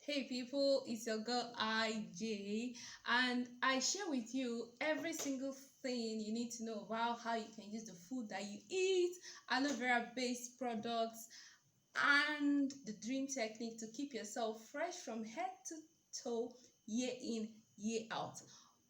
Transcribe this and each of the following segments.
Hey people, it's your girl IJ, and I share with you every single thing you need to know about how you can use the food that you eat, aloe vera based products, and the dream technique to keep yourself fresh from head to toe, year in, year out.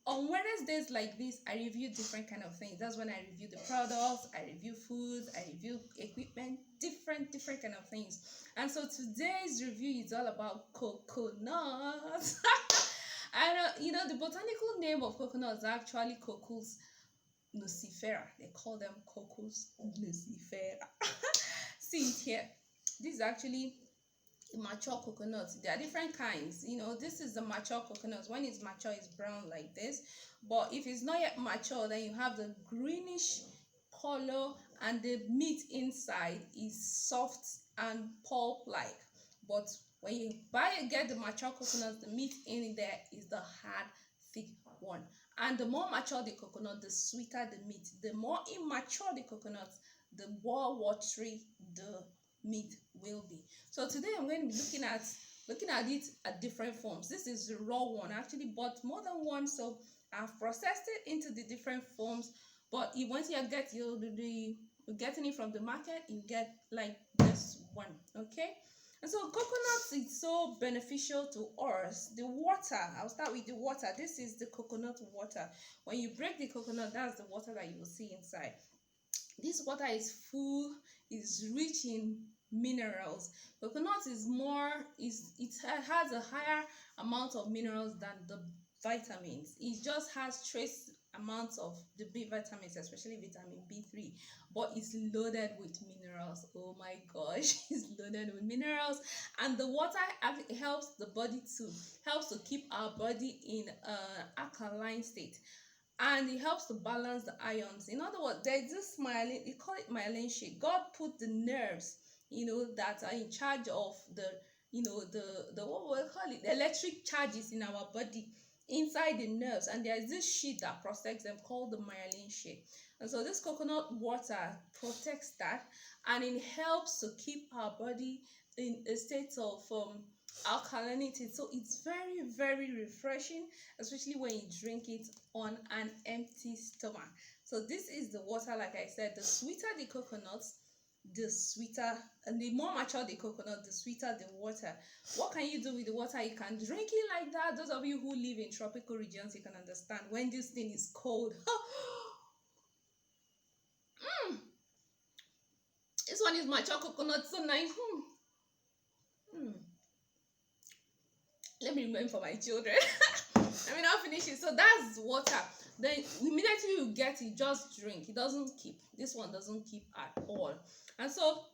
On Wednesdays like this, I review different kind of things. That's when I review the products, I review foods, I review equipment, different kind of things. And so today's review is all about coconut. And the botanical name of coconut is actually Cocos nucifera. They call them Cocos nucifera. See it here. This is actually mature coconut. There are different kinds. This is the mature coconut. When it's mature, it's brown like this, but if it's not yet mature, then you have the greenish color, and the meat inside is soft and pulp like. But when you get the mature coconut, the meat in there is the hard thick one. And the more mature the coconut, the sweeter the meat. The more immature the coconut, the more watery the meat will be. So today I'm going to be looking at it at different forms. This is the raw one. I actually bought more than one, so I've processed it into the different forms. But once you get you're getting it from the market, you get like this one. Okay. And so coconuts is so beneficial to us. The water, I'll start with the water. This is the coconut water. When you break the coconut, that's the water that you will see inside. This water is rich in minerals. Coconut it has a higher amount of minerals than the vitamins. It just has trace amounts of the B vitamins, especially vitamin B3, but it's loaded with minerals. Oh my gosh, it's loaded with minerals. And the water helps to keep our body in an alkaline state, and it helps to balance the ions. In other words, there's this myelin, we call it myelin sheath. God put the nerves, that are in charge of the what we call it, the electric charges in our body inside the nerves, and there's this sheet that protects them called the myelin sheath. And so this coconut water protects that, and it helps to keep our body in a state of alkalinity. So it's very refreshing, especially when you drink it on an empty stomach. So this is the water. Like I said, the sweeter the coconut, the sweeter, and the more mature the coconut, the sweeter the water. What can you do with the water? You can drink it like that. Those of you who live in tropical regions, you can understand when this thing is cold. This one is mature coconut, so nice. Let me remember for my children. I mean, I'll finish it. So that's water. Then immediately you get it, just drink. It doesn't keep. This one doesn't keep at all. And so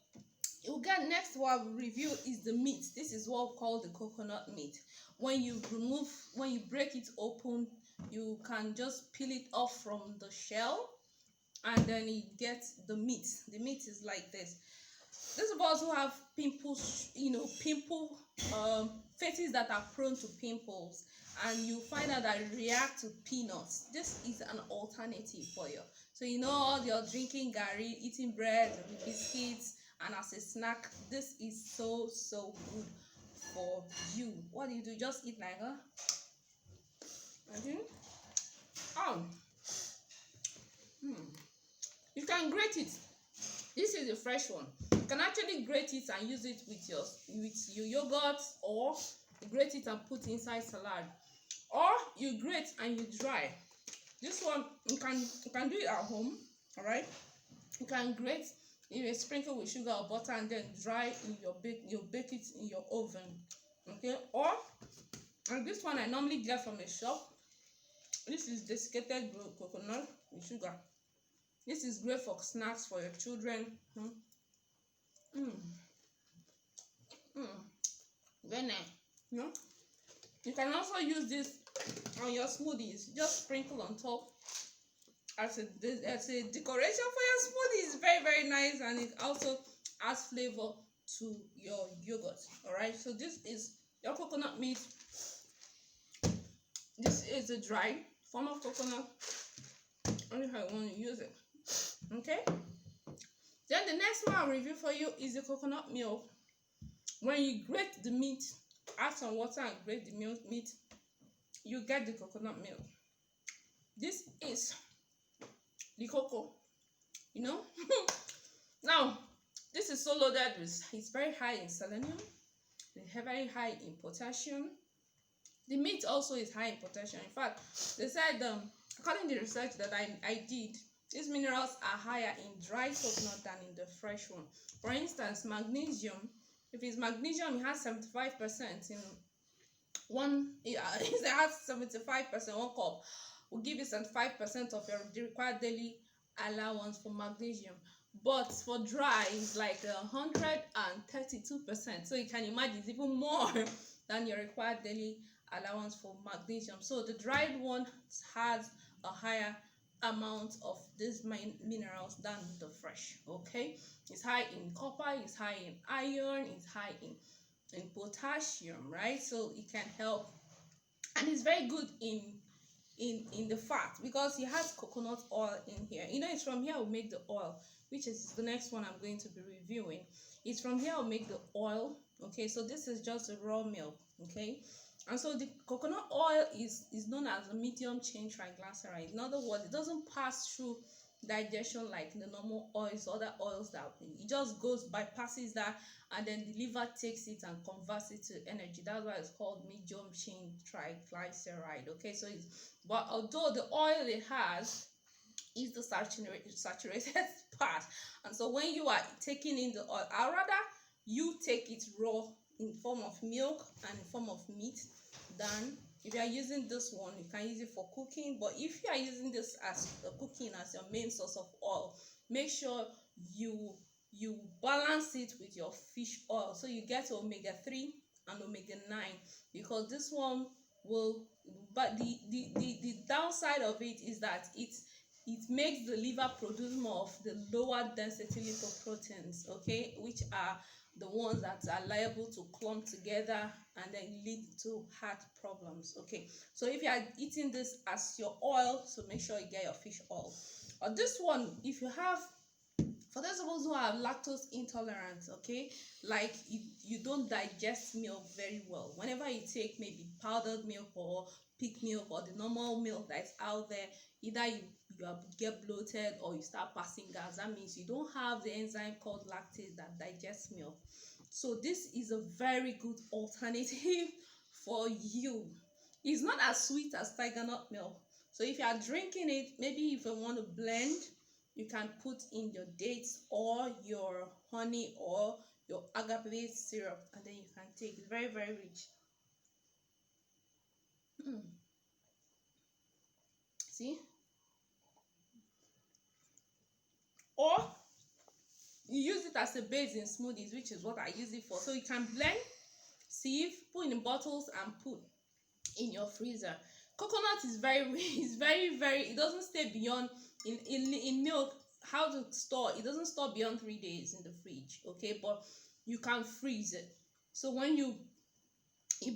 you get next what we review is the meat. This is what we call the coconut meat. When you break it open, you can just peel it off from the shell, and then you get the meat. The meat is like this. These of us who have pimples, faces that are prone to pimples, and you find out that react to peanuts, this is an alternative for you. So all you're drinking gari, eating bread, biscuits, and as a snack, this is so good for you. What do? Just eat like you can grate it. This is a fresh one. You can actually grate it and use it with your yogurt, or you grate it and put inside salad, or you grate and you dry. This one you can do it at home. All right, you can grate, you sprinkle with sugar or butter, and then dry in your bake it in your oven. Okay, and this one I normally get from a shop. This is desiccated coconut with sugar. This is great for snacks for your children. Very nice. You can also use this on your smoothies. Just sprinkle on top as a decoration for your smoothies. Very nice, and it also adds flavor to your yogurt. All right. So this is your coconut meat. This is a dry form of coconut. Only how I want to use it. Okay. Then the next one I'll review for you is the coconut milk. When you grate the meat, add some water and grate the meat, you get the coconut milk. This is the cocoa, you know. Now, this is so loaded with, it's very high in selenium, it's very high in potassium. The meat also is high in potassium. In fact, they said, according to the research that I did, these minerals are higher in dry coconut than in the fresh one. For instance, magnesium, if it's magnesium, it has 75% in one, it has 75%, one cup will give you 75% of your required daily allowance for magnesium. But for dry, it's like 132%. So you can imagine it's even more than your required daily allowance for magnesium. So the dried one has a higher amount of these minerals than the fresh. Okay, it's high in copper, it's high in iron, it's high in potassium, right? So it can help, and it's very good in the fat because it has coconut oil in here. You know, it's from here we make the oil, which is the next one I'm going to be reviewing. It's from here we make the oil. Okay, so this is just the raw milk. Okay, and so the coconut oil is known as a medium chain triglyceride. In other words, it doesn't pass through digestion like the normal oils, other oils, that it just bypasses that, and then the liver takes it and converts it to energy. That's why it's called medium chain triglyceride. Okay, so but although the oil it has is the saturated part, and so when you are taking in the oil, I'd rather you take it raw in form of milk and in form of meat than if you are using this one. You can use it for cooking, but if you are using this as cooking as your main source of oil, make sure you balance it with your fish oil, so you get omega-3 and omega-9, because this one will, but the downside of it is that it makes the liver produce more of the lower density lipoproteins, okay, which are the ones that are liable to clump together and then lead to heart problems. Okay, so if you are eating this as your oil, so make sure you get your fish oil. Or this one, if you have, for those of us who are lactose intolerant, okay, like you don't digest milk very well, whenever you take maybe powdered milk or pig milk or the normal milk that's out there, either you get bloated or you start passing gas. That means you don't have the enzyme called lactase that digests milk. So this is a very good alternative for you. It's not as sweet as tiger nut milk. So if you are drinking it, maybe if you want to blend, you can put in your dates or your honey or your agave syrup, and then you can take. It's very, very rich. See? Or you use it as a base in smoothies, which is what I use it for. So you can blend, sieve, put in bottles, and put in your freezer. Coconut is very, it doesn't stay beyond, in milk, how to store, it doesn't store beyond 3 days in the fridge, okay, but you can freeze it. So when you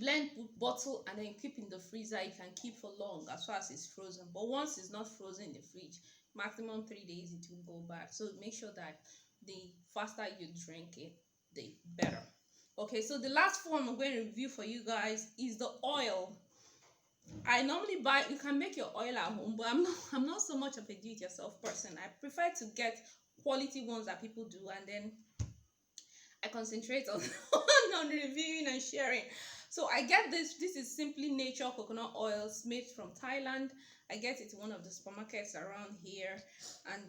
blend, put bottle, and then you keep in the freezer, you can keep for long as far as it's frozen. But once it's not frozen in the fridge, maximum 3 days, it will go bad. So make sure that the faster you drink it, the better. Okay, so the last form I'm going to review for you guys is the oil. I normally buy, you can make your oil at home, but I'm not so much of a do-it-yourself person. I prefer to get quality ones that people do, and then I concentrate on on reviewing and sharing. So I get this is Simply Nature coconut oils made from Thailand. I get it in one of the supermarkets around here, and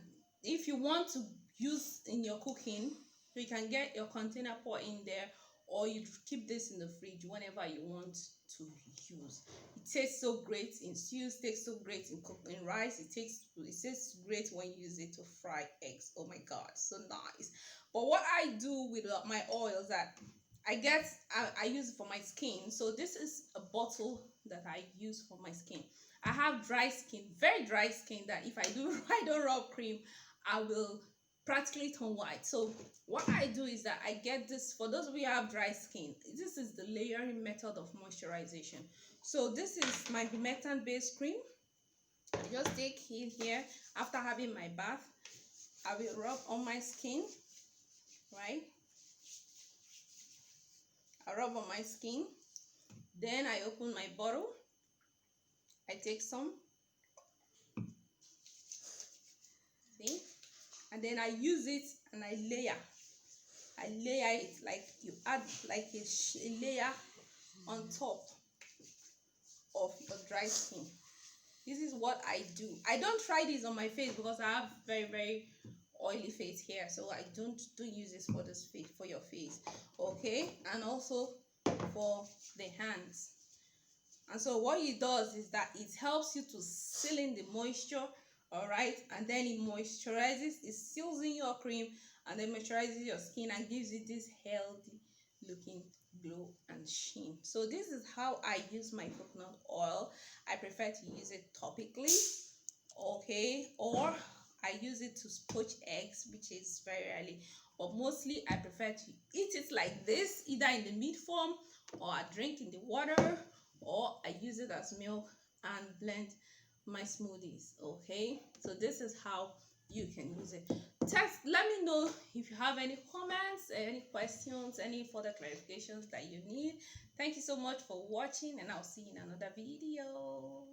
if you want to use in your cooking, you can get your container, pour in there, or you keep this in the fridge whenever you want to use. It tastes so great in stews, tastes so great in rice. It tastes great when you use it to fry eggs. Oh my god, so nice. But what I do with my oils, that I use it for my skin. So this is a bottle that I use for my skin. I have dry skin, very dry skin, that if I don't rub cream, I will practically turn white. So what I do is that I get this, for those of you who have dry skin, this is the layering method of moisturization. So this is my humectant based cream. I just take it here after having my bath. I will rub on my skin, right? I rub on my skin, Then I open my bottle. I take some. See? And then I use it and I layer. I layer it like you add like a layer on top of your dry skin. This is what I do. I don't try this on my face because I have very oily face here, so I don't use this for this face, for your face. Okay, and also for the hands. And so what it does is that it helps you to seal in the moisture, all right, and then it moisturizes, it seals in your cream, and then moisturizes your skin and gives you this healthy looking glow and sheen. So this is how I use my coconut oil. I prefer to use it topically, okay, or I use it to poach eggs, which is very rarely, but mostly I prefer to eat it like this, either in the meat form, or I drink in the water, or I use it as milk and blend my smoothies. Okay, so this is how you can use it. Let me know if you have any comments, any questions, any further clarifications that you need. Thank you so much for watching, and I'll see you in another video.